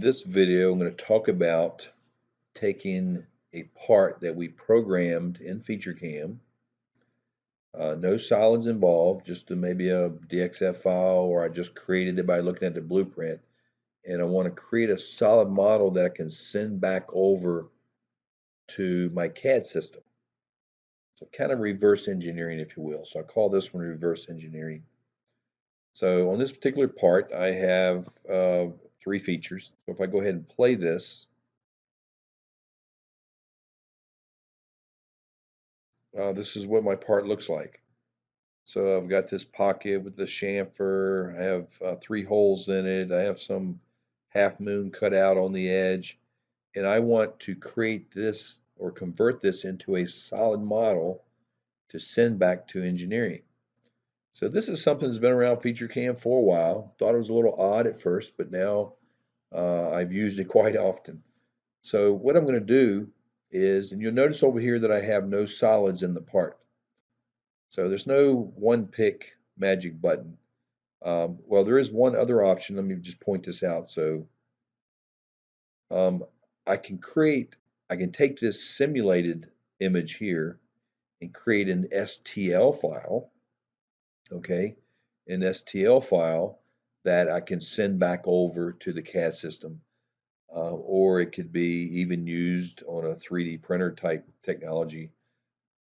this video, I'm going to talk about taking a part that we programmed in FeatureCAM, no solids involved, just maybe a DXF file, or I just created it by looking at the blueprint, and I want to create a solid model that I can send back over to my CAD system. So kind of reverse engineering, if you will. So I call this one reverse engineering. So on this particular part, I have 3 features. So if I go ahead and play this, this is what my part looks like. So I've got this pocket with the chamfer. I have 3 holes in it. I have some half moon cut out on the edge. And I want to create this or convert this into a solid model to send back to engineering. So this is something that's been around FeatureCAM for a while. Thought it was a little odd at first, but now I've used it quite often. So what I'm going to do is, and you'll notice over here that I have no solids in the part. So there's no one pick magic button. Well, there is one other option. Let me just point this out. So I can take this simulated image here and create an STL file, okay, an STL file that I can send back over to the CAD system. Or it could be even used on a 3D printer type technology.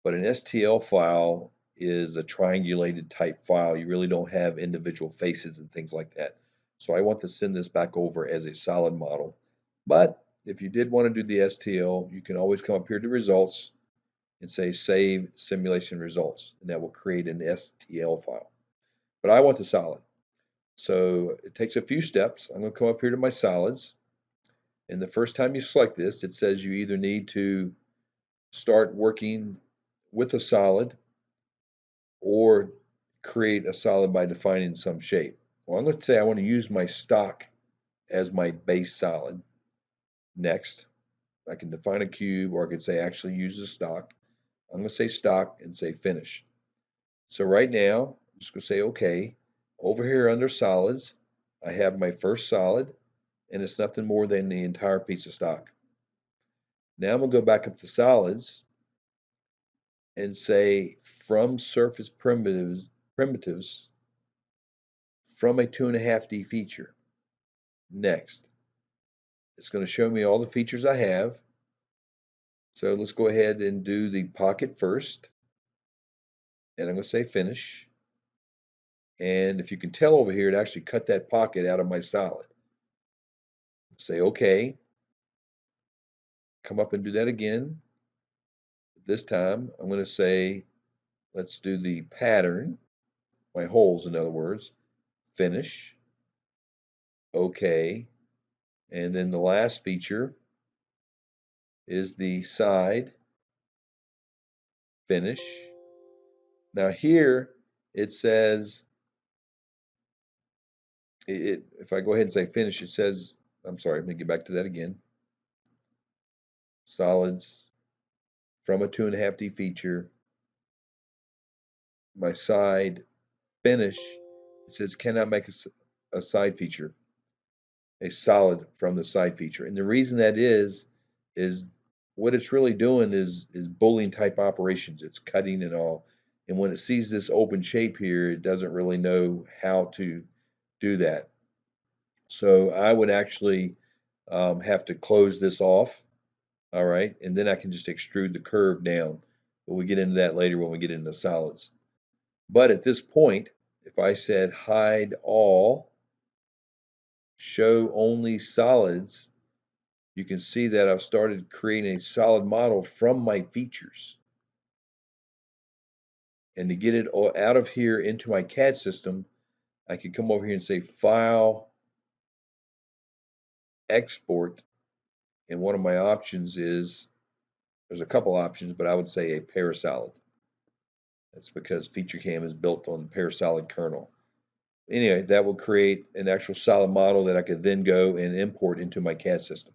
But an STL file is a triangulated type file. You really don't have individual faces and things like that. So I want to send this back over as a solid model. But if you did want to do the STL, you can always come up here to results and say save simulation results, and that will create an STL file. But I want the solid. So it takes a few steps. I'm going to come up here to my solids. And the first time you select this, it says you either need to start working with a solid or create a solid by defining some shape. Well, I'm going to say I want to use my stock as my base solid. Next, I can define a cube, or I could say actually use a stock. I'm going to say stock and say finish. So right now, I'm just going to say OK. Over here under solids, I have my first solid, and it's nothing more than the entire piece of stock. Now I'm going to go back up to solids and say from surface primitives from a 2.5D feature. Next, it's going to show me all the features I have. So let's go ahead and do the pocket first. And I'm going to say finish. And if you can tell over here, it actually cut that pocket out of my solid. Say OK. Come up and do that again. This time, I'm going to say, let's do the pattern, my holes in other words, finish. OK. And then the last feature is the side, finish. Now here it says, if I go ahead and say finish, it says, I'm sorry, let me get back to that again. Solids from a 2.5D feature, my side, finish. It says cannot make a side feature, a solid from the side feature. And the reason that is what it's really doing is Boolean type operations. It's cutting and all. And when it sees this open shape here, it doesn't really know how to do that. So I would actually have to close this off. All right. And then I can just extrude the curve down. But we get into that later when we get into solids. But at this point, if I said hide all, show only solids, you can see that I've started creating a solid model from my features. And to get it out of here into my CAD system, I can come over here and say File, Export, and one of my options is, there's a couple options, but I would say a parasolid. That's because FeatureCAM is built on the parasolid kernel. Anyway, that will create an actual solid model that I could then go and import into my CAD system.